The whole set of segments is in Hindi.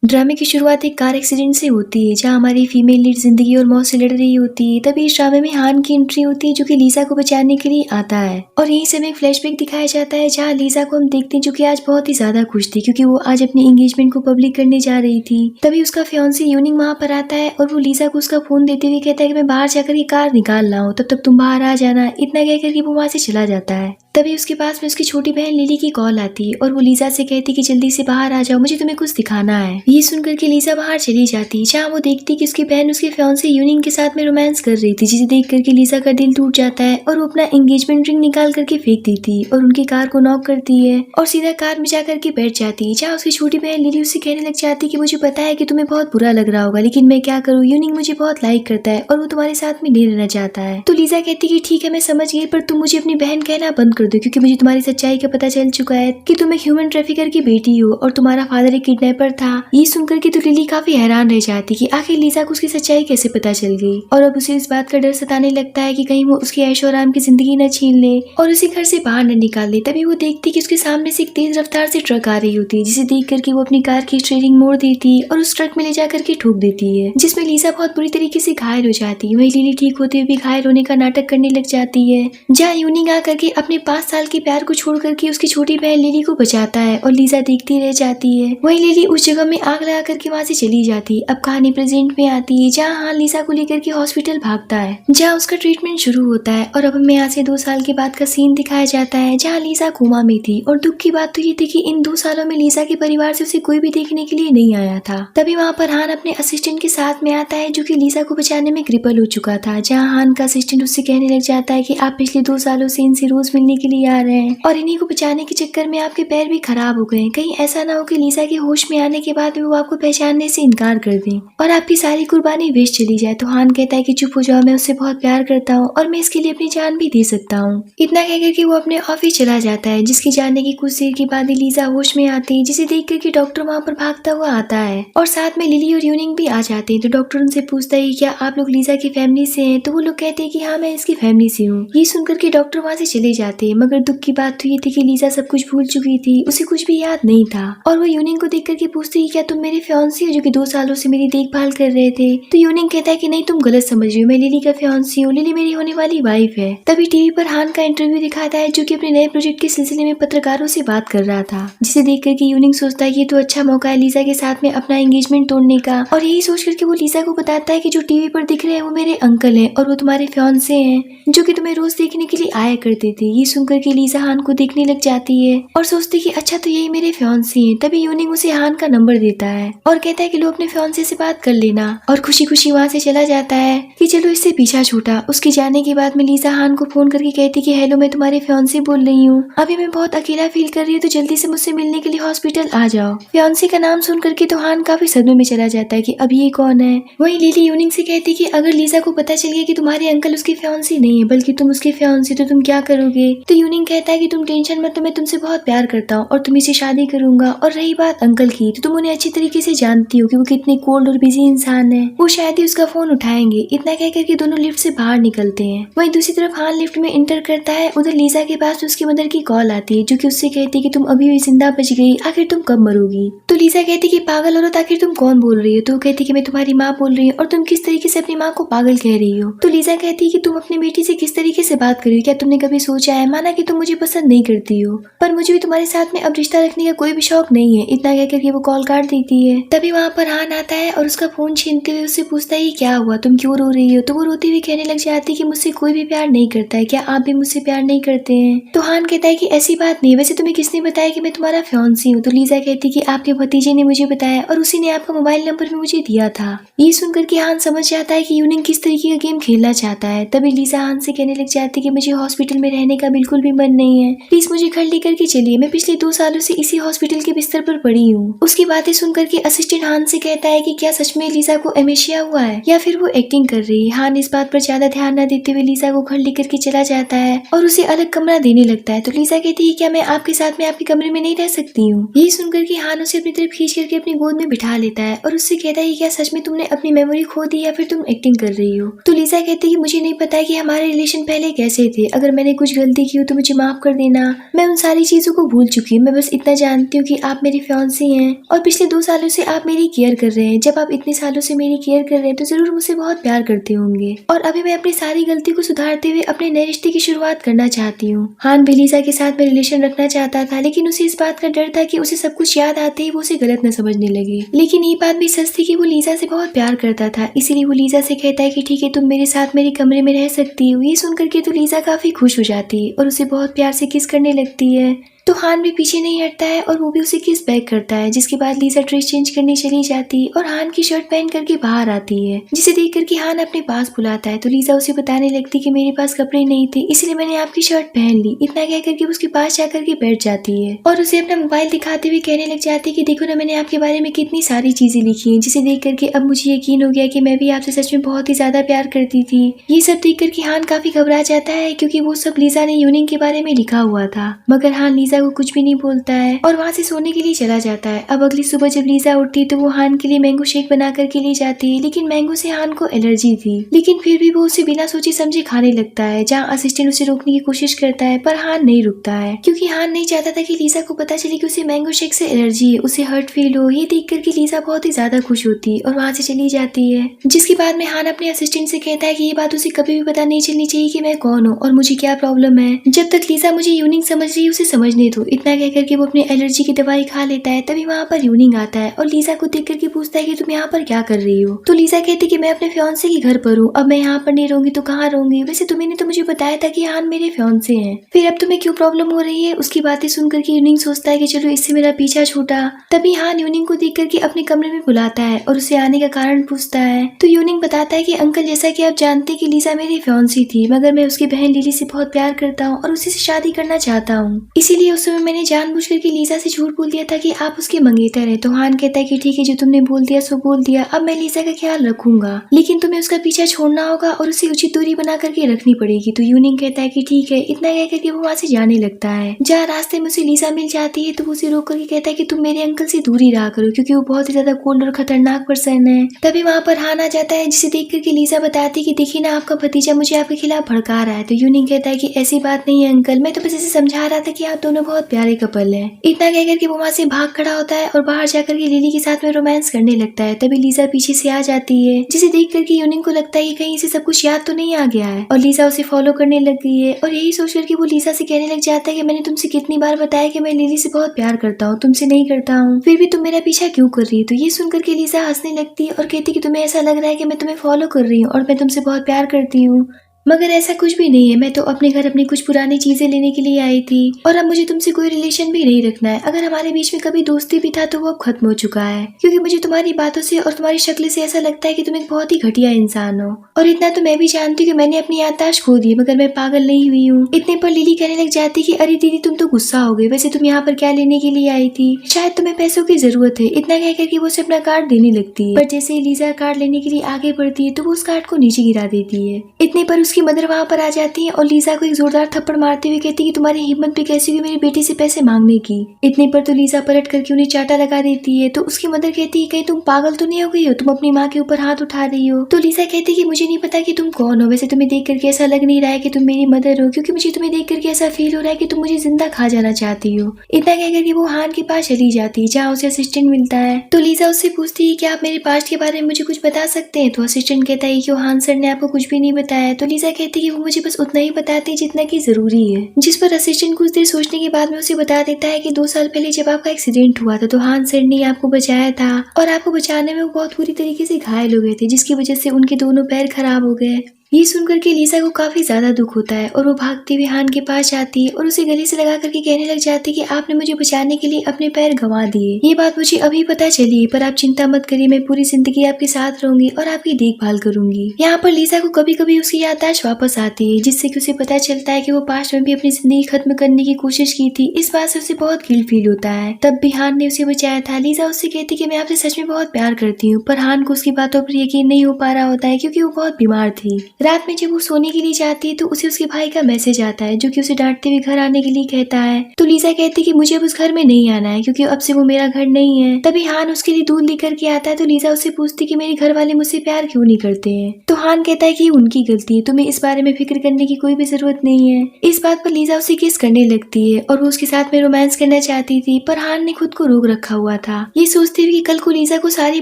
ड्रामे की शुरुआत एक कार एक्सीडेंट से होती है जहां हमारी फीमेल लीड जिंदगी और मौत से लड़ रही होती है। तभी इस ड्रामे में हान की एंट्री होती है जो कि लीजा को बचाने के लिए आता है और यहीं से हमें एक फ्लैशबैक दिखाया जाता है जहां लीजा को हम देखते हैं जो कि आज बहुत ही ज्यादा खुश थी क्योंकि वो आज अपनी एंगेजमेंट को पब्लिक करने जा रही थी। तभी उसका फियांसी यूनिंग वहां पर आता है और वो लीजा को उसका फोन देते हुए कहता है कि मैं बाहर जाकर ये कार निकाल रहा हूँ, तब तक तुम बाहर आ जाना। इतना कहकर के वो वहां से चला जाता है। तभी उसके पास में उसकी छोटी बहन लिली की कॉल आती है और वो लीजा से कहती कि जल्दी से बाहर आ जाओ, मुझे तुम्हें कुछ दिखाना है। ये सुनकर के लीजा बाहर चली जाती जहाँ वो देखती कि उसकी बहन उसके फियांसे यूनिंग के साथ में रोमांस कर रही थी, जिसे देख करके लीजा का दिल टूट जाता है और वो अपना एंगेजमेंट रिंग निकाल करके फेंक देती और उनकी कार को नॉक करती है और सीधा कार में जाकर के बैठ जाती है जहाँ उसकी छोटी बहन लिली उससे कहने लग जाती कि मुझे पता है कि तुम्हें बहुत बुरा लग रहा होगा, लेकिन मैं क्या करूँ, यूनिंग मुझे बहुत लाइक करता है और वो तुम्हारे साथ में नहीं रहना चाहता है। तो लीजा कहती कि ठीक है मैं समझ गई, पर तुम मुझे अपनी बहन कहना बंद कर दो क्योंकि मुझे तुम्हारी सच्चाई का पता चल चुका है कि तुम एक ह्यूमन ट्रैफिकर की बेटी हो और तुम्हारा फादर एक किडनैपर था। ये सुनकर के तो लिली काफी हैरान रह जाती कि आखिर लीजा को उसकी सच्चाई कैसे पता चल गई और अब उसे इस बात का डर सताने लगता है कि कहीं वो उसकी ऐशो आराम की जिंदगी न छीन ले और उसे घर से बाहर न निकाल ले। तभी वो देखती कि उसके सामने से एक तेज रफ्तार से ट्रक आ रही होती है, जिसे देख करके वो अपनी कार की स्टीयरिंग मोड़ देती और उस ट्रक में ले जाकर के ठोक देती है, जिसमें लीजा बहुत बुरी तरीके से घायल हो जाती है। वही लिली ठीक होते हुए भी घायल होने का नाटक करने लग जाती है जहाँ यूनिंग आकर के अपने 5 साल के प्यार को छोड़ करके उसकी छोटी बहन लिली को बचाता है और लीजा देखती रह जाती है। वही लिली उस जगह में आग लगा करके वहाँ से चली जाती। अब कहानी प्रेजेंट में आती है जहाँ हान लीजा को लेकर के हॉस्पिटल भागता है जहाँ उसका ट्रीटमेंट शुरू होता है और अब हमें यहाँ से 2 साल के बाद का सीन दिखाया जाता है जहाँ लीजा कोमा में थी और दुख की बात तो ये थी कि इन 2 सालों में लीजा के परिवार से उसे कोई भी देखने के लिए नहीं आया था। तभी वहाँ पर हान अपने असिस्टेंट के साथ में आता है जो कि लीजा को बचाने में क्रिपल हो चुका था, जहाँ हान का असिस्टेंट उससे कहने लग जाता है कि आप पिछले 2 सालों से इनसे रोज मिलने के लिए आ रहे हैं और इन्हीं को बचाने के चक्कर में आपके पैर भी खराब हो गए। कहीं ऐसा ना हो कि लीजा के होश में आने के बाद भी वो आपको पहचानने से इनकार कर दें और आपकी सारी कुर्बानी वेस्ट चली जाए। तो हान कहता है कि चुप हो जाओ, मैं उससे बहुत प्यार करता हूँ और मैं इसके लिए अपनी जान भी दे सकता हूँ। इतना कहकर के वो अपने ऑफिस चला जाता है, जिसके जाने की कुछ देर के बाद ही लीजा होश में आती है, जिसे देख करके डॉक्टर वहाँ पर भागता हुआ आता है और साथ में लिली और यूनिंग भी आ जाते हैं। तो डॉक्टर उनसे पूछता है क्या आप लोग लीजा की फैमिली से हैं? तो वो लोग कहते हैं कि हाँ मैं इसकी फैमिली से हूँ। ये सुनकर के डॉक्टर वहाँ से चले जाते हैं, मगर दुख की बात तो ये थी कि लीजा सब कुछ भूल चुकी थी, उसे कुछ भी याद नहीं था और वो यूनिंग को देख करके पूछती है क्या तुम मेरे फियांसी हो जो कि 2 सालों से मेरी देखभाल कर रहे थे? तो यूनिंग कहता है कि नहीं तुम गलत समझ रही हो, मैं लिली का फियांसी हूँ, लिली मेरी होने वाली वाइफ है। तभी टीवी पर हान का इंटरव्यू दिखाता है जो कि अपने नए प्रोजेक्ट के सिलसिले में पत्रकारों से बात कर रहा था, जिसे देख करके यूनिंग सोचता है कि ये तो अच्छा मौका है लीजा के साथ में अपना एंगेजमेंट तोड़ने का और यही सोच करके वो लीजा को बताता है कि जो टीवी पर दिख रहे हैं वो मेरे अंकल हैं और वो तुम्हारे फियांसे हैं जो कि तुम्हें रोज देखने के लिए आया करते थे। ये सुनकर के लीजा हान को देखने लग जाती है और सोचती कि अच्छा तो यही मेरे फियांसे हैं। तभी यूनिंग उसे हान का नंबर देता है और कहता है कि लो अपने फियांसे से बात कर लेना और खुशी खुशी वहाँ से चला जाता है कि चलो इससे पीछा छूटा। उसके जाने के बाद में लीजा हान को फोन करके कहती कि हेलो मैं तुम्हारे फियांसे बोल रही हूँ, अभी मैं बहुत अकेला फील कर रही हूँ तो जल्दी से मुझसे मिलने के लिए हॉस्पिटल आ जाओ। फियांसे का नाम सुन करके तो हान काफी सदमे में चला जाता है कि अब ये कौन है। वही लिली यूनिंग से कहती कि अगर लीजा को पता चल गया कि तुम्हारे अंकल उसके फियांसे नहीं है बल्कि तुम उसके फियांसे, तो तुम क्या करोगे? तो यूनिंग कहता है कि तुम टेंशन मत लो, मैं तुमसे बहुत प्यार करता हूँ और तुम्हें से शादी करूंगा। और रही बात अंकल की, तो तुम उन्हें अच्छी तरीके से जानती हो कि वो कितने कोल्ड और बिजी इंसान है, वो शायद ही उसका फोन उठाएंगे। इतना कह करके दोनों लिफ्ट से बाहर निकलते हैं। वहीं दूसरी तरफ हान लिफ्ट में इंटर करता है, उधर लीजा के पास उसकी मदर की कॉल आती है जो कि उससे कहती है कि तुम अभी भी जिंदा बच गई, आखिर तुम कब मरोगी? तो लीजा कहती कि पागल औरत आखिर तुम कौन बोल रही हो? तो वो कहती कि मैं तुम्हारी माँ बोल रही हूँ और तुम किस तरीके से अपनी माँ को पागल कह रही हो? तो लीजा कहती है कि तुम अपनी बेटी से किस तरीके से बात कर रही हो? क्या तुमने कभी सोचा है, माना कि तुम मुझे पसंद नहीं करती हो पर मुझे भी तुम्हारे साथ में अब रिश्ता रखने का कोई भी शौक नहीं है। इतना कहकर के वो कॉल काट देती है। तभी वहाँ पर हान आता है और उसका फोन छीनते हुए उससे पूछता है क्या हुआ, तुम क्यों रो रही हो? तो वो रोती हुई कहने लग जाती है कि मुझसे कोई भी प्यार नहीं करता है, क्या आप भी मुझसे प्यार नहीं करते हैं? तो हान कहता है कि ऐसी बात नहीं, वैसे तुम्हें किसने बताया कि मैं तुम्हारा फियांसी हूँ? तो लीजा कहती कि आपके भतीजे ने मुझे बताया और उसी ने आपका मोबाइल नंबर भी मुझे दिया था। ये सुनकर के हान समझ जाता है कि यूनिंग किस तरीके का गेम खेलना चाहता है। तभी लीजा हान से कहने लग जाती है कि मुझे हॉस्पिटल में रहने का बिल्कुल भी मन नहीं है, प्लीज मुझे घर लेकर के चलिए, मैं पिछले 2 सालों से इसी हॉस्पिटल के बिस्तर पर पड़ी हूँ। उसकी बातें सुनकर के असिस्टेंट हान से कहता है कि क्या सच में लीजा को एमेशिया हुआ है या फिर वो एक्टिंग कर रही है। हान इस बात पर ज्यादा ध्यान न देते हुए लीजा को घर लेकर के चला जाता है और उसे अलग कमरा देने लगता है। तो लीजा कहती है क्या मैं आपके साथ में आपके कमरे में नहीं रह सकती हूँ? यही सुनकर के हान उसे अपनी तरफ खींच करके अपनी गोद में बिठा लेता है और उससे कहता है क्या सच में तुमने अपनी मेमोरी खो दी या फिर तुम एक्टिंग कर रही हो? तो लीजा कहती है कि मुझे नहीं पता कि हमारे रिलेशन पहले कैसे थे, अगर मैंने कुछ गलती की हूँ तो मुझे माफ कर देना। मैं उन सारी चीजों को भूल चुकी हूँ। मैं बस इतना जानती हूँ कि आप मेरी फियांसी हैं और पिछले 2 सालों से आप मेरी केयर कर रहे हैं। जब आप इतने सालों से मेरी केयर कर रहे हैं तो जरूर मुझसे बहुत प्यार करते होंगे और अभी मैं अपनी सारी गलती को सुधारते हुए अपने नए रिश्ते की शुरुआत करना चाहती हूँ। हान भी लीजा के साथ में रिलेशन रखना चाहता था, लेकिन उसे इस बात का डर था कि उसे सब कुछ याद आते ही वो उसे गलत न समझने लगे। लेकिन ये बात भी सच थी कि वो लीजा से बहुत प्यार करता था, इसीलिए वो लीजा से कहता है कि ठीक है, तुम मेरे साथ मेरे कमरे में रह सकती हो। ये सुनकर के तो लीजा काफी खुश हो जाती है और उसे बहुत प्यार से किस करने लगती है। तो हान भी पीछे नहीं हटता है और वो भी उसे किस बैक करता है, जिसके बाद लीजा ड्रेस चेंज करने चली जाती है और हान की शर्ट पहन करके बाहर आती है, जिसे देख करके हान अपने पास बुलाता है। तो लीजा उसे बताने लगती कि मेरे पास कपड़े नहीं थे, इसलिए मैंने आपकी शर्ट पहन ली। इतना कह करके उसके पास जाकर के बैठ जाती है और उसे अपना मोबाइल दिखाते हुए कहने लग जाती है कि देखो ना, मैंने आपके बारे में कितनी सारी चीजें लिखी है, जिसे देख करके अब मुझे यकीन हो गया कि मैं भी आपसे सच में बहुत ही ज्यादा प्यार करती थी। ये सब देख करके हान काफी घबरा जाता है, क्योंकि वो सब लीजा ने यूनिंग के बारे में लिखा हुआ था। मगर हान लीजा को कुछ भी नहीं बोलता है और वहाँ से सोने के लिए चला जाता है। अब अगली सुबह जब लीजा उठती है तो वो हान के लिए मैंगो शेक बना करके ले जाती है, लेकिन मैंगो से हान को एलर्जी थी, लेकिन फिर भी वो उसे बिना सोचे समझे खाने लगता है। जहाँ असिस्टेंट उसे रोकने की कोशिश करता है पर हान नहीं रुकता है, क्योंकि हान नहीं चाहता था कि लीजा को पता चले कि उसे मैंगो शेक से एलर्जी है, उसे हर्ट फील हो। ये देख करके लीजा बहुत ही ज्यादा खुश होती है और वहाँ से चली जाती है। जिसके बाद में हान अपने असिस्टेंट से कहता है कि ये बात उसे कभी भी पता नहीं चलनी चाहिए कि मैं कौन हूँ और मुझे क्या प्रॉब्लम है। जब तक लीजा मुझे यूनिंग समझ रही है उसे समझने दो। इतना कहकर के वो अपने एलर्जी की दवाई खा लेता है। तभी वहाँ पर यूनिंग आता है और लीजा को देख करके पूछता है कि तुम यहाँ पर क्या कर रही हो। तो लीजा कहती कि मैं अपने फियांसे के घर पर हूँ, अब मैं यहाँ पर नहीं रहूंगी तो कहाँ रहूंगी। वैसे तुम्हें तो मुझे बताया था कि हान मेरे फियांसे हैं, फिर अब तुम्हें क्यों प्रॉब्लम हो रही है। उसकी बातें सुन करके यूनिंग सोचता है कि चलो इससे मेरा पीछा छूटा। तभी हान यूनिंग को देख करके अपने कमरे में बुलाता है और उसे आने का कारण पूछता है। तो यूनिंग बताता है कि अंकल, जैसा कि आप जानते कि लीजा मेरी फियांसी थी, मगर मैं उसकी बहन लिली से बहुत प्यार करता हूँ और उसी से शादी करना चाहता हूँ, इसीलिए उस समय मैंने जानबूझ करके लीजा से झूठ बोल दिया था कि आप उसके मंगेतर हैं। तो हान कहता है कि ठीक है, जो तुमने बोल दिया सो बोल दिया, अब मैं लीजा का ख्याल रखूंगा, लेकिन तुम्हें उसका पीछा छोड़ना होगा और उसे उचित दूरी बना करके रखनी पड़ेगी। तो यूनिंग कहता है कि ठीक है। इतना कह करके वो वहाँ से जाने लगता है। जहाँ रास्ते में उसे लीजा मिल जाती है तो वो उसे रोक करके कहता है कि तुम मेरे अंकल से दूरी रहा करो, क्योंकि वो बहुत ही ज्यादा कोल्ड और खतरनाक पर्सन है। तभी वहाँ पर हान आ जाता है, जिसे देख करके लीजा बताती है कि देखिए ना, आपका भतीजा मुझे आपके खिलाफ भड़का रहा है। तो यूनिंग कहता है कि ऐसी बात नहीं है अंकल, मैं तो बस ऐसे समझा रहा था कि आप दोनों बहुत प्यारे कपल हैं। इतना कह करके वो वहाँ से भाग खड़ा होता है और बाहर जाकर के लिली के साथ में रोमांस करने लगता है। तभी लीजा पीछे से आ जाती है, जिसे देख करके यूनिंग को लगता है कि कहीं इसे सब कुछ याद तो नहीं आ गया है और लीजा उसे फॉलो करने लग गई है। और यही सोच करके वो लीजा से कहने लग जाता है कि मैंने तुमसे कितनी बार बताया कि मैं लिली से बहुत प्यार करता हूँ, तुमसे नहीं करता हूँ, फिर भी तुम मेरा पीछा क्यों कर रही है। तो ये सुनकर के लीजा हंसने लगती है और कहती कि तुम्हें ऐसा लग रहा है कि मैं तुम्हें फॉलो कर रही हूँ और मैं तुमसे बहुत प्यार करती हूँ, मगर ऐसा कुछ भी नहीं है। मैं तो अपने घर अपनी कुछ पुरानी चीजें लेने के लिए आई थी और अब मुझे तुमसे कोई रिलेशन भी नहीं रखना है। अगर हमारे बीच में कभी दोस्ती भी था तो वो अब खत्म हो चुका है, क्योंकि मुझे तुम्हारी बातों से और तुम्हारी शक्ल से ऐसा लगता है कि तुम एक बहुत ही घटिया इंसान हो। और इतना तो मैं भी जानती हूँ कि मैंने अपनी याददाश्त खो दी, मगर मैं पागल नहीं हुई हूँ। इतने पर लिली कहने लग जाती कि अरे दीदी, तुम तो गुस्सा हो गई, वैसे तुम यहाँ पर क्या लेने के लिए आई थी, शायद तुम्हें पैसों की जरूरत है। इतना कहकर के वो उसे अपना कार्ड देने लगती है, पर जैसे ही लीजा कार्ड लेने के लिए आगे बढ़ती है तो वो उस कार्ड को नीचे गिरा देती है। इतने पर उसकी मदर वहाँ पर आ जाती है और लीजा को एक जोरदार थप्पड़ मारते हुए कहती है कि तुम्हारी हिम्मत भी कैसी हुई मेरी बेटी से पैसे मांगने की। इतने पर तो लीजा पलट करके उन्हें चाटा लगा देती है। तो उसकी मदर कहती है कहीं तुम पागल तो नहीं हो गई हो, तुम अपनी माँ के ऊपर हाथ उठा रही हो। तो लीजा कहती है कि मुझे नहीं पता कि तुम कौन हो, वैसे तुम्हें देख करके ऐसा लग नहीं रहा है कि तुम मेरी मदर हो, क्योंकि मुझे तुम्हें देख करके ऐसा फील हो रहा है कि तुम मुझे जिंदा खा जाना चाहती हो। इतना कह करके वो हान के पास चली जाती है, जहाँ उसे असिस्टेंट मिलता है। तो लीजा उससे पूछती है कि आप मेरे पास्ट के बारे में मुझे कुछ बता सकते हैं। तो असिस्टेंट कहता है कि हान सर ने आपको कुछ भी नहीं बताया। तो लीजा कहती है कि वो मुझे बस उतना ही बताते हैं जितना कि जरूरी है। जिस पर असिस्टेंट कुछ देर सोचने के बाद में उसे बता देता है कि 2 साल पहले जब आपका एक्सीडेंट हुआ था तो हान सर ने आपको बचाया था और आपको बचाने में वो बहुत बुरी तरीके से घायल हो गए थे, जिसकी वजह से उनके दोनों पैर खराब हो गए। ये सुनकर के लीजा को काफी ज्यादा दुख होता है और वो भागती हुई हान के पास जाती है और उसे गले से लगा करके कहने लग जाती है कि आपने मुझे बचाने के लिए अपने पैर गंवा दिए। ये बात मुझे अभी पता चली, पर आप चिंता मत करिए, मैं पूरी जिंदगी आपके साथ रहूंगी और आपकी देखभाल करूंगी। यहाँ पर लीजा को कभी कभी उसकी याददाश्त वापस आती है, जिससे कि उसे पता चलता है कि वो पास्ट में भी अपनी जिंदगी खत्म करने की कोशिश की थी। इस बात से उसे बहुत गिल्ट फील होता है। तब भी हान ने उसे बचाया था। लीजा उससे कहती कि मैं आपसे सच में बहुत प्यार करती हूँ, पर हान को उसकी बातों पर यकीन नहीं हो पा रहा होता है, क्योंकि वो बहुत बीमार थी। रात में जब वो सोने के लिए जाती है तो उसे उसके भाई का मैसेज आता है जो कि उसे डांटते हुए घर आने के लिए कहता है। तो लीजा कहती है कि मुझे अब उस घर में नहीं आना है क्योंकि अब से वो मेरा घर नहीं है। तभी हान उसके लिए दूध लेकर के आता है तो लीजा उससे पूछती कि मेरे घर वाले मुझसे प्यार क्यों नहीं करते हैं। तो हान कहता है कि उनकी गलती है, तुम्हें इस बारे में फिक्र करने की कोई भी जरूरत नहीं है। इस बात पर लीजा उसे किस करने लगती है और वो उसके साथ में रोमांस करना चाहती थी, पर हान ने खुद को रोक रखा हुआ था, ये सोचते हुए कि कल को लीजा को सारी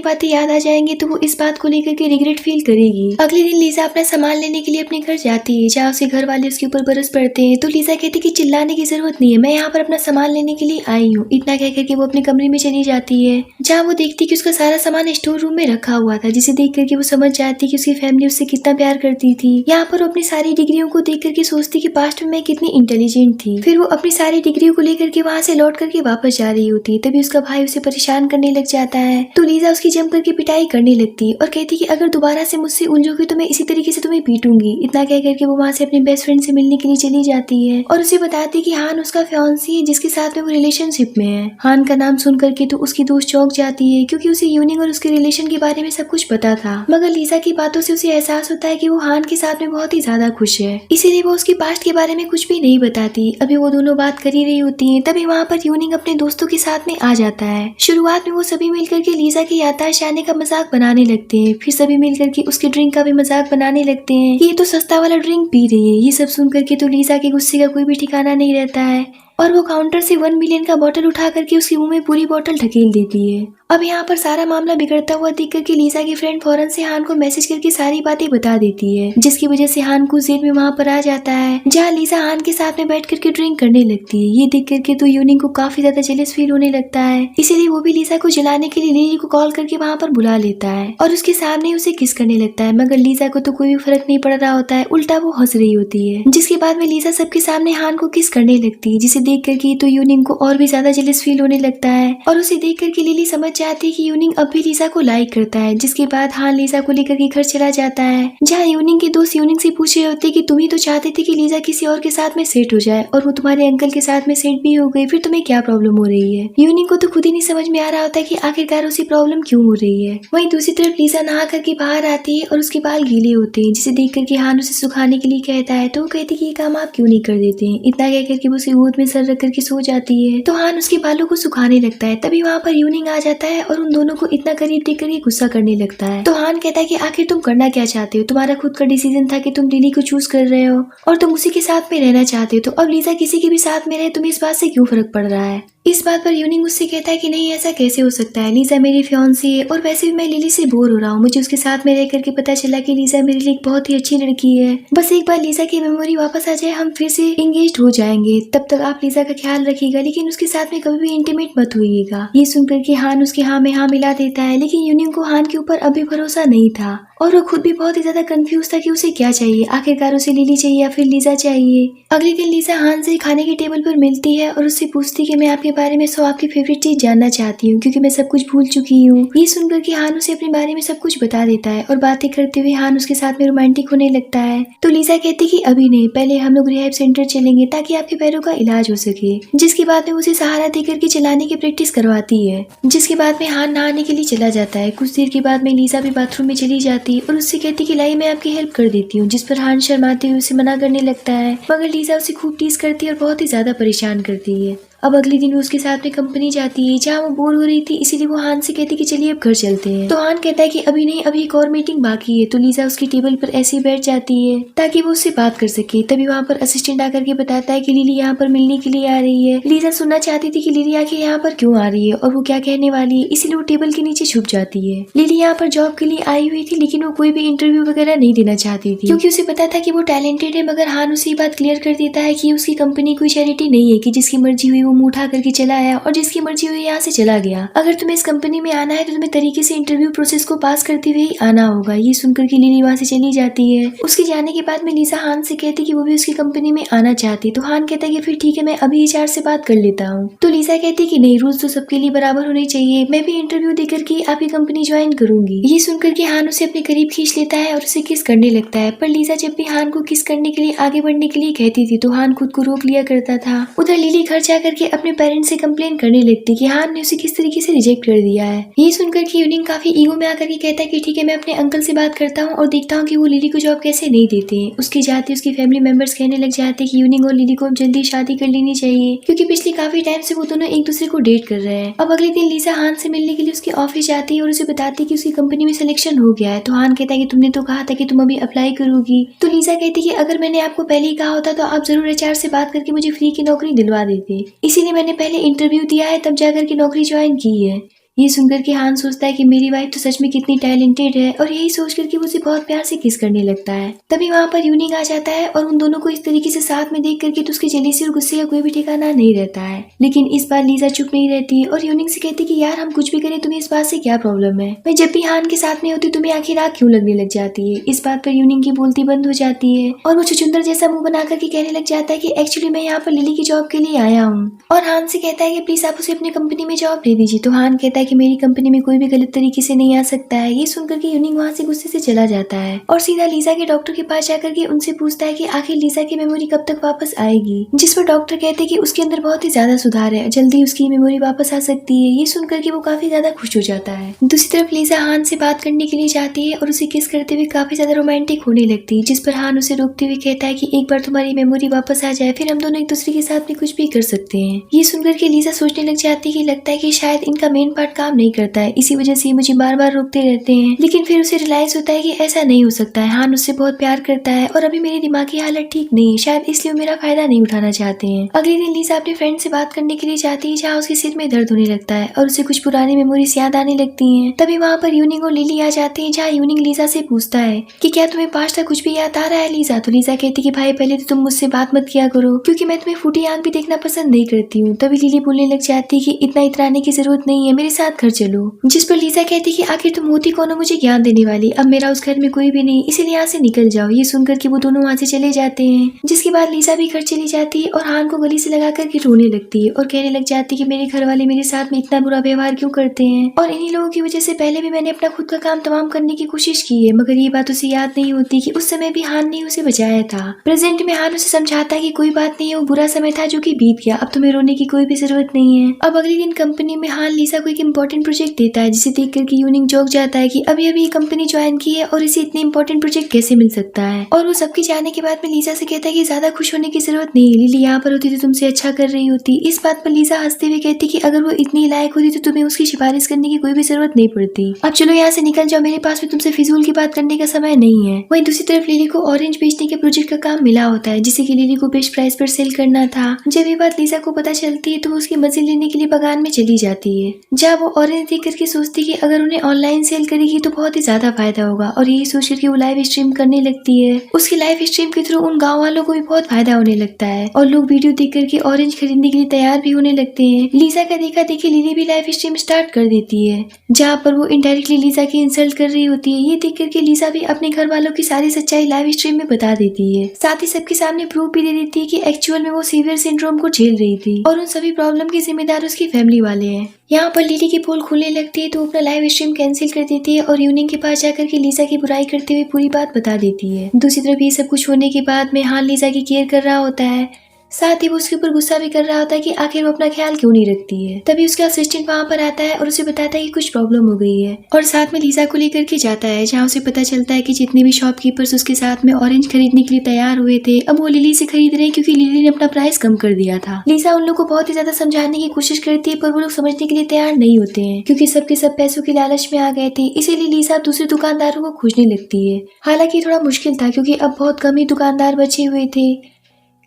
बातें याद आ जाएंगी तो वो इस बात को लेकर के रिग्रेट फील करेगी। अगले दिन लीजा अपना सामान लेने के लिए अपने घर जाती है जहाँ उसे घर वाले उसके ऊपर बरस पड़ते हैं। तो लीजा कहती कि चिल्लाने की जरूरत नहीं है, मैं यहाँ पर अपना सामान लेने के लिए आई हूँ। इतना कह करके वो अपने कमरे में चली जाती है जहाँ वो देखती कि उसका सारा सामान स्टोर रूम में रखा हुआ था, जिसे देख करके वो समझ जाती कि उसकी फैमिली उससे कितना प्यार करती थी। यहाँ पर वो अपनी सारी डिग्रियों को देख करके सोचती कि पास्ट में मैं कितनी इंटेलिजेंट थी। फिर वो अपनी सारी डिग्रियों को लेकर के वहाँ से लौट करके वापस जा रही होती है, तभी उसका भाई उसे परेशान करने लग जाता है। तो लीजा उसकी जम करके पिटाई करने लगती है और कहती कि अगर दोबारा से मुझसे उलझोगी तो मैं इसी तरीके से तुम्हें पीटूंगी। इतना कह करके वो वहाँ से अपने बेस्ट फ्रेंड से मिलने के लिए चली जाती है और उसे बताती कि हान उसका फियांसी है जिसके साथ में वो रिलेशनशिप में है। हान का नाम सुन करके तो उसकी दोस्त चौंक जाती है क्योंकि उसे यूनिंग और उसके रिलेशन के बारे में सब कुछ पता था, मगर लीजा की बातों से उसे एहसास होता है कि वो हान के साथ में बहुत ही ज्यादा खुश है, इसीलिए वो उसकी पास्ट के बारे में कुछ भी नहीं बताती। अभी वो दोनों बात कर ही रही होती है तभी वहाँ पर यूनिंग अपने दोस्तों के साथ में आ जाता है। शुरुआत में वो सभी मिलकर के लीजा की याददाश्त जाने का मजाक बनाने लगते हैं, फिर सभी मिलकर के उसके ड्रिंक का भी मजाक बनाने लगते हैं, ये तो सस्ता वाला ड्रिंक पी रही है। ये सब सुन करके तो लीजा के गुस्से का कोई भी ठिकाना नहीं रहता है और वो काउंटर से 1 मिलियन का बॉटल उठा करके उसके मुंह में पूरी बॉटल ढकेल देती है। अब यहाँ पर सारा मामला बिगड़ता हुआ देख करके लीजा की फ्रेंड फौरन से हान को मैसेज करके सारी बातें बता देती है, जिसकी वजह से हान कुछ देर में वहाँ पर आ जाता है जहाँ लीजा हान के साथ में बैठ करके ड्रिंक करने लगती है। ये देख करके तो यूनिंग को काफी ज्यादा जेलस फील होने लगता है, इसीलिए वो भी लीजा को जलाने के लिए लिली को कॉल करके वहाँ पर बुला लेता है और उसके सामने उसे किस करने लगता है, मगर लीजा को तो कोई भी फर्क नहीं पड़ रहा होता है, उल्टा वो हंस रही होती है। जिसके बाद में लीजा सबके सामने हान को किस करने लगती है, जिसे देख करके तो यूनिंग को और भी ज्यादा जेलस फील होने लगता है और उसे देख करके लिली समझ जाती है कि यूनिंग अब भी लीजा को लाइक करता है। जिसके बाद हान लीजा को लेकर के घर चला जाता है जहाँ यूनिंग के दोस्त यूनिंग से पूछ रहे होते कि तुम ही तो चाहते थे कि लीजा किसी और के साथ में सेट हो जाए और वो तुम्हारे अंकल के साथ में सेट भी हो गई, फिर तुम्हें क्या प्रॉब्लम हो रही है। यूनिंग को तो खुद ही नहीं समझ में आ रहा होता कि आखिरकार उसे प्रॉब्लम क्यों हो रही है। वहीं दूसरी तरफ लीजा नहा करके बाहर आती है और उसके बाल गीले होते हैं, जिसे देख करके हान उसे सुखाने के लिए कहता है तो वो कहती कि ये काम आप क्यों नहीं कर देते हैं। इतना कह करके वो उसे गोद में सर रख करके सो जाती है तो हान उसके बालों को सुखाने लगता है। तभी वहाँ पर यूनिंग आ जाता है और उन दोनों को इतना करीब देख करके गुस्सा करने लगता है। तो हान कहता है कि आखिर तुम करना क्या चाहते हो, तुम्हारा खुद का डिसीजन था कि तुम लिली को चूज कर रहे हो और तुम उसी के साथ में रहना चाहते हो, तो अब लीजा किसी के भी साथ में रहे तुम्हें इस बात से क्यों फर्क पड़ रहा है। इस बात पर यूनिंग उससे कहता है कि नहीं ऐसा कैसे हो सकता है, लीजा मेरी फियांसी है और वैसे भी मैं लिली से बोर हो रहा हूँ। मुझे उसके साथ में रह करके पता चला कि लीजा मेरे लिए एक बहुत ही अच्छी लड़की है, बस एक बार लीजा की मेमोरी वापस आ जाए हम फिर से एंगेज हो जाएंगे, तब तक आप लीजा का ख्याल रखिएगा लेकिन उसके साथ में कभी भी इंटीमेट मत होइएगा। ये सुनकर के हान उसके हाँ में हाँ मिला देता है, लेकिन यूनिंग को हान के ऊपर अभी भरोसा नहीं था और वो खुद भी बहुत ही ज्यादा कंफ्यूज था कि उसे क्या चाहिए, आखिरकार उसे लिली चाहिए या फिर लीजा चाहिए। अगले दिन लीजा हान से खाने के टेबल पर मिलती है और उससे पूछती कि मैं आपके बारे में आपकी फेवरेट चीज जानना चाहती हूँ क्योंकि मैं सब कुछ भूल चुकी हूँ। ये सुनकर कि हान उसे अपने बारे में सब कुछ बता देता है और बातें करते हुए हान उसके साथ में रोमांटिक होने लगता है। तो लीजा कहती कि अभी नहीं, पहले हम लोग रिहैब सेंटर चलेंगे ताकि आपके पैरों का इलाज हो सके। जिसके बाद में उसे सहारा देकर के चलाने की प्रैक्टिस करवाती है। जिसके बाद में हान नहाने के लिए चला जाता है। कुछ देर के बाद में लीजा भी बाथरूम में चली जाती है और उससे कहती कि लाई मैं आपकी हेल्प कर देती हूँ, जिस पर हान शर्माते हुए उसे मना करने लगता है, मगर लीजा उसे खूब टीज करती है और बहुत ही ज्यादा परेशान करती है। अब अगले दिन वो उसके साथ में कंपनी जाती है जहाँ वो बोर हो रही थी, इसीलिए वो हान से कहती कि चलिए अब घर चलते हैं। तो हान कहता है कि अभी नहीं, अभी एक और मीटिंग बाकी है। तो लीजा उसकी टेबल पर ऐसे ही बैठ जाती है ताकि वो उससे बात कर सके। तभी वहाँ पर असिस्टेंट आकर के बताता है कि लिली यहाँ पर मिलने के लिए आ रही है। लीजा सुनना चाहती थी कि लिली आके यहाँ पर क्यों आ रही है और वो क्या कहने वाली है, इसीलिए वो टेबल के नीचे छुप जाती है। लिली यहाँ पर जॉब के लिए आई हुई थी लेकिन वो कोई भी इंटरव्यू वगैरह नहीं देना चाहती थी क्योंकि उसे पता था कि वो टैलेंटेड है, मगर हान उसे बात क्लियर कर देता है कि उसकी कंपनी कोई चैरिटी नहीं है कि जिसकी मर्जी हुई वो मुंह उठा करके चला आया और जिसकी मर्जी हुई यहाँ से चला गया। अगर तुम्हें इस कंपनी में आना है तो तुम्हें तरीके से इंटरव्यू प्रोसेस को पास करते हुए ही आना होगा। ये सुनकर के लिली वहाँ से चली जाती है। उसके जाने के बाद में लीजा हान से कहती कि वो भी उसकी कंपनी में आना चाहती। तो हान कहता है कि फिर ठीक है, मैं अभी HR से बात कर लेता हूँ। तो लीजा कहती कि नहीं, रूल्स तो सबके लिए बराबर होने चाहिए, मैं भी इंटरव्यू देकर के आपकी कंपनी ज्वाइन करूंगी। ये सुनकर के हान उसे अपने करीब खींच लेता है और उसे किस करने लगता है, पर लीजा जब भी हान को किस करने के लिए आगे बढ़ने के लिए कहती थी तो हान खुद को रोक लिया करता था। उधर लिली घर जाकर के अपने पेरेंट्स से कंप्लेन करने लगती कि हान ने उसे किस तरीके से रिजेक्ट कर दिया है। ये सुनकर कि यूनिंग काफी ईगो में आकर के कहता है कि ठीक है, मैं अपने अंकल से बात करता हूँ और देखता हूँ कि वो लिली को जॉब कैसे नहीं देते हैं। उसके जाते उसकी फैमिली मेंबर्स कहने लग जाते हैं कि यूनिंग और लिली को जल्दी शादी कर लेनी चाहिए, क्योंकि पिछले काफी टाइम से वो दोनों एक दूसरे को डेट कर रहे हैं। अब अगले दिन लीजा हान से मिलने के लिए उसके ऑफिस जाती है और उसे बताती है कि उसकी कंपनी में सिलेक्शन हो गया है। तो हान कहता है कि तुमने तो कहा था कि तुम अभी अप्लाई करोगी। तो लीजा कहती है कि अगर मैंने आपको पहले ही कहा होता तो आप जरूर एचआर से बात करके मुझे फ्री की नौकरी दिलवा देते, इसीलिए मैंने पहले इंटरव्यू दिया है, तब जाकर के नौकरी ज्वाइन की है। ये सुनकर के हान सोचता है कि मेरी वाइफ तो सच में कितनी टैलेंटेड है, और यही सोचकर कि वो उसे बहुत प्यार से किस करने लगता है। तभी वहाँ पर यूनिंग आ जाता है और उन दोनों को इस तरीके से साथ में देख करके तो उसके जेलसी और गुस्से का कोई भी ठिकाना नहीं रहता है। लेकिन इस बार लीजा चुप नहीं रहती और यूनिंग से कहती कि यार हम कुछ भी करें, तुम्हें इस बात से क्या प्रॉब्लम है? मैं जब भी हान के साथ में होती तुम्हें आखिर आग क्यों लगने लग जाती है? इस बात पर यूनिंग की बोलती बंद हो जाती है और वो चुचुंदर जैसा मुंह बना करके कहने लग जाता है कि एक्चुअली मैं यहाँ पर लिली की जॉब के लिए आया हूँ। और हान से कहता है कि प्लीज आप उसे अपनी कंपनी में जॉब दे दीजिए। तो हान कहता है कि मेरी कंपनी में कोई भी गलत तरीके से नहीं आ सकता है। ये सुनकर के यूनिंग वहाँ से गुस्से से चला जाता है और सीधा लीजा के डॉक्टर के पास जाकर के उनसे पूछता है कि आखिर लीजा की मेमोरी कब तक वापस आएगी, जिस पर डॉक्टर कहते हैं कि उसके अंदर बहुत ही ज्यादा सुधार है, जल्दी उसकी मेमोरी वापस आ सकती है। ये सुनकर के वो काफी ज्यादा खुश हो जाता है। दूसरी तरफ लीजा हान से बात करने के लिए जाती है और उसे किस करते हुए काफी ज्यादा रोमांटिक होने लगती है, जिस पर हान उसे रोकते हुए कहता है कि एक बार तुम्हारी मेमोरी वापस आ जाए, फिर हम दोनों एक दूसरे के साथ में कुछ भी कर सकते हैं। ये सुनकर के लीजा सोचने लग जाती है कि लगता है कि शायद इनका मेन पार्ट काम नहीं करता है, इसी वजह से मुझे बार बार रोकते रहते हैं। लेकिन फिर उसे रियलाइज होता है कि ऐसा नहीं हो सकता है, हान उससे बहुत प्यार करता है और अभी मेरी दिमागी हालत ठीक नहीं है, शायद इसलिए मेरा फायदा नहीं उठाना चाहते हैं। अगले दिन लीजा अपने फ्रेंड से बात करने के लिए जाती है, जहाँ उसके सिर में दर्द होने लगता है और उसे कुछ पुरानी मेमोरीज याद आने लगती हैं। तभी वहाँ पर यूनिंग और लिली आ जाते हैं, जहाँ यूनिंग लीजा से पूछता है कि क्या तुम्हें पास्ट का कुछ भी याद आ रहा है लीजा? तो लीजा कहती कि भाई पहले तो तुम मुझसे बात मत किया करो, क्योंकि मैं तुम्हें फूटी आंख भी देखना पसंद नहीं करती हूँ। तभी लिली बोलने लग जाती है कि इतना इतराने की जरूरत नहीं है, मेरे साथ घर चलो। जिस पर लीजा कहती कि आखिर तुम होती कौन हो मुझे ज्ञान देने वाली, अब मेरा उस घर में कोई भी नहीं, इसीलिए यहाँ से निकल जाओ। ये सुनकर कि वो दोनों वहाँ से चले जाते हैं, जिसके बाद लीजा भी घर चली जाती है और हान को गली से लगा करके रोने लगती है और कहने लग जाती है कि मेरे घर वाले मेरे साथ में इतना बुरा व्यवहार क्यों करते हैं, और इन्हीं लोगों की वजह से पहले भी मैंने अपना खुद का काम तमाम करने की कोशिश की है, मगर ये बात उसे याद नहीं होती कि उस समय भी हान ने उसे बचाया था। प्रेजेंट में हान उसे समझाता है कि कोई बात नहीं है, वो बुरा समय था जो कि बीत गया, अब तुम्हें रोने की कोई भी जरूरत नहीं है। अब अगले दिन कंपनी में हान लीजा को एक इम्पोर्टेंट प्रोजेक्ट देता है, जिसे देख करके यूनिंग चौंक जाता है कि अभी अभी कंपनी ज्वाइन की है और इसे इतने इंपॉर्टेंट प्रोजेक्ट कैसे मिल सकता है। और वो सबके जाने के बाद में लीजा से कहता है कि ज्यादा खुश होने की जरूरत नहीं है, लिली यहाँ पर होती तो तुमसे अच्छा कर रही होती। इस बात पर लीजा हंसते हुए कहती कि अगर वो इतनी लायक होती तो तुम्हें उसकी सिफारिश करने की कोई भी जरूरत नहीं पड़ती। अब चलो यहाँ से निकल जाओ, मेरे पास में तुमसे फिजूल की बात करने का समय नहीं है। वहीं दूसरी तरफ लिली को ऑरेंज बेचने के प्रोजेक्ट का काम मिला होता है, जिसे कि लिली को बेस्ट प्राइस पर सेल करना था। जब ये बात लीजा को पता चलती है तो वो उसकी मजे लेने के लिए बागान में चली जाती है, जहाँ वो ऑरेंज देख करके सोचती कि अगर उन्हें ऑनलाइन सेल करेगी तो बहुत ही ज्यादा फायदा होगा, और यही सोचकर कि वो लाइव स्ट्रीम करने लगती है। उसकी लाइव स्ट्रीम के थ्रू उन गांव वालों को भी बहुत फायदा होने लगता है और लोग वीडियो देख करके ऑरेंज खरीदने के लिए तैयार भी होने लगते हैं। लीजा का देखा देखी लिली भी लाइव स्ट्रीम स्टार्ट कर देती है, जहाँ पर वो इनडायरेक्टली लीजा की इंसल्ट कर रही होती है। ये देख करके लीजा भी अपने घर वालों की सारी सच्चाई लाइव स्ट्रीम में बता देती है, साथ ही सबके सामने प्रूफ भी दे देती है कि एक्चुअल में वो सीवियर सिंड्रोम को झेल रही थी और उन सभी प्रॉब्लम के जिम्मेदार उसकी फैमिली वाले हैं। यहाँ पर लिली की पोल खुलने लगती है तो वो अपना लाइव स्ट्रीम कैंसिल कर देती है और यूनिंग के पास जाकर के लीजा की बुराई करते हुए पूरी बात बता देती है। दूसरी तरफ ये सब कुछ होने के बाद में हान लीजा की केयर कर रहा होता है, साथ ही वो उसके ऊपर गुस्सा भी कर रहा होता है कि आखिर वो अपना ख्याल क्यों नहीं रखती है। तभी उसका असिस्टेंट वहाँ पर आता है और उसे बताता है कि कुछ प्रॉब्लम हो गई है और साथ में लीजा को लेकर के जाता है, जहाँ उसे पता चलता है कि जितने भी शॉपकीपर्स उसके साथ में ऑरेंज खरीदने के लिए तैयार हुए थे, अब वो लिली से खरीद रहे हैं क्योंकि लिली ने अपना प्राइस कम कर दिया था। लीजा उन लोग को बहुत ही ज्यादा समझाने की कोशिश करती है, पर वो लोग समझने के लिए तैयार नहीं होते हैं, क्योंकि सबके सब पैसों के लालच में आ गए थे। इसीलिए लीजा दूसरे दुकानदारों को खोजने लगती है। हालांकि थोड़ा मुश्किल था क्योंकि अब बहुत कम ही दुकानदार बचे हुए थे,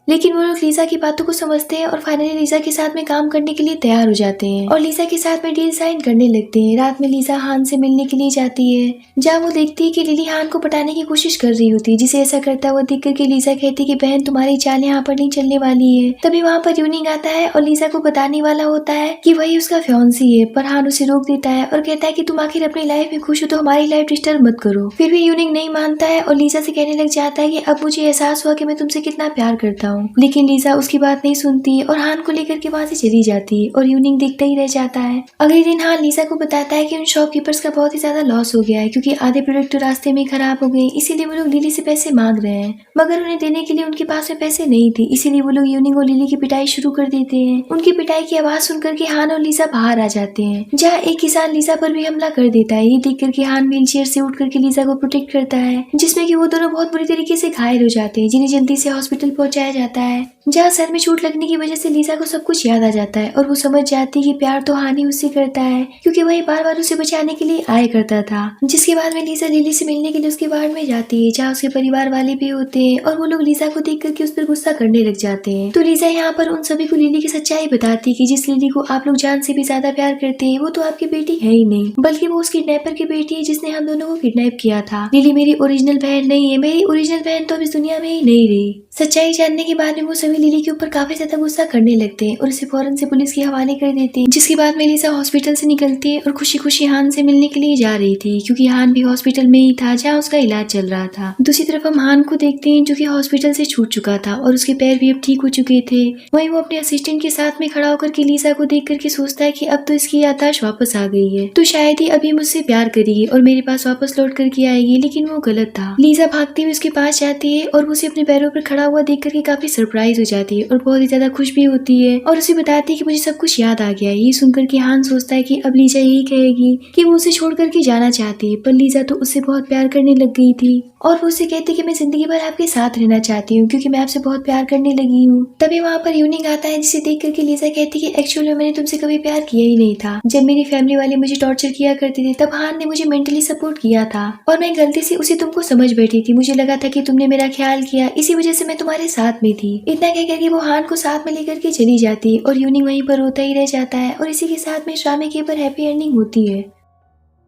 लेकिन वो लोग लीजा की बातों को समझते हैं और फाइनली लीजा के साथ में काम करने के लिए तैयार हो जाते हैं और लीजा के साथ में डील साइन करने लगते हैं। रात में लीजा हान से मिलने के लिए जाती है, जहाँ वो देखती है कि लिली हान को पटाने की कोशिश कर रही होती है, जिसे ऐसा करता हुआ देख करके लीजा कहती है कि बहन तुम्हारी चाल यहाँ पर नहीं चलने वाली है। तभी वहाँ पर यूनिंग आता है और लीजा को बताने वाला होता है कि वही उसका फियांसी है, पर हान उसे रोक देता है और कहता है कि तुम आखिर अपनी लाइफ में खुश हो तो हमारी लाइफ डिस्टर्ब मत करो। फिर भी यूनिंग नहीं मानता है और लीजा से कहने लग जाता है कि अब मुझे एहसास हुआ कि मैं तुमसे कितना प्यार करता हूँ। हूँ। लेकिन लीजा उसकी बात नहीं सुनती और हान को लेकर के वहाँ से चली जाती और यूनिंग देखता ही रह जाता है। अगले दिन हान लीजा को बताता है कि उन शॉपकीपर्स का बहुत ही ज्यादा लॉस हो गया है क्योंकि आधे प्रोडक्ट तो रास्ते में खराब हो गए, इसीलिए वो लोग लिली से पैसे मांग रहे हैं, मगर उन्हें देने के लिए उनके पास में पैसे नहीं थे। इसीलिए वो लोग यूनिंग और लिली की पिटाई शुरू कर देते हैं। उनकी पिटाई की आवाज सुनकर के हान और लीजा बाहर आ जाते हैं, जहाँ एक किसान लीजा पर भी हमला कर देता है। ये देख करके हान व्हील चेयर से उठ करके लीजा को प्रोटेक्ट करता है, जिसमें कि वो दोनों बहुत बुरी तरीके से घायल हो जाते हैं, जिन्हें जल्दी से हॉस्पिटल पहुंचाया जाता है, जहाँ सर में चोट लगने की वजह से लीजा को सब कुछ याद आ जाता है और वो समझ जाती है कि प्यार तो हान ही उससे करता है क्योंकि वही बार बार उसे बचाने के लिए आया करता था। जिसके बाद में लीजा लिली से मिलने के लिए उसके वार्ड में जाती है, जहाँ उसके परिवार वाले भी होते हैं और वो लोग लीजा को देख करके उस पर गुस्सा करने लग जाते हैं। तो लीजा यहाँ पर उन सभी को लिली की सच्चाई बताती है कि जिस लिली को आप लोग जान से भी ज्यादा प्यार करते हैं वो तो आपकी बेटी है ही नहीं, बल्कि वो उस किडनैपर की बेटी है जिसने हम दोनों को किडनैप किया था। लिली मेरी ओरिजिनल बहन नहीं है, मेरी ओरिजिनल बहन तो अब इस दुनिया में ही नहीं रही। सच्चाई जानने के बाद में वो सभी लिली के ऊपर काफी ज्यादा गुस्सा करने लगते हैं और उसे फौरन से पुलिस के हवाले कर देते हैं। जिसके बाद में लीजा हॉस्पिटल से निकलती है और खुशी खुशी हान से मिलने के लिए जा रही थी क्योंकि हान भी हॉस्पिटल में ही था जहाँ उसका इलाज चल रहा था। दूसरी तरफ हम हान को देखते हैं जो कि हॉस्पिटल से छूट चुका था और उसके पैर भी अब ठीक हो चुके थे। वहीं वो अपने असिस्टेंट के साथ में खड़ा होकर के लीजा को देख करके सोचता है कि अब तो इसकी याददाश्त वापस आ गई है, तो शायद ही अभी मुझसे प्यार करेगी और मेरे पास वापस लौट करके आएगी। लेकिन वो गलत था। लीजा भागती हुई उसके पास जाती है और वो उसे अपने पैरों पर खड़ा हुआ देख करके काफी सरप्राइज हो जाती है और बहुत ही ज्यादा खुश भी होती है और उसे बताती है कि मुझे सब कुछ याद आ गया है। ये सुनकर के हान सोचता है कि अब लीजा यही कहेगी कि वो उसे छोड़ करके जाना चाहती है, पर लीजा तो उससे बहुत प्यार करने लग गई थी और वो उसे कहती है कि मैं जिंदगी भर आपके साथ रहना चाहती हूँ क्योंकि मैं आपसे बहुत प्यार करने लगी हूँ। तभी वहाँ पर यूनिंग आता है, जिसे देख करके लीजा कहती है कि एक्चुअली मैंने तुमसे कभी प्यार किया ही नहीं था। जब मेरी फैमिली वाले मुझे टॉर्चर किया करते थे तब हान ने मुझे मेंटली सपोर्ट किया था और मैं गलती से उसे तुमको समझ बैठी थी। मुझे लगा था कि तुमने मेरा ख्याल किया, इसी वजह से मैं तुम्हारे साथ में थी। इतना कह करके वो हान को साथ में लेकर के चली जाती है और यूनिंग वहीं पर रोता ही रह जाता है और इसी के साथ में इस ड्रामे के ऊपर हैप्पी एंडिंग होती है।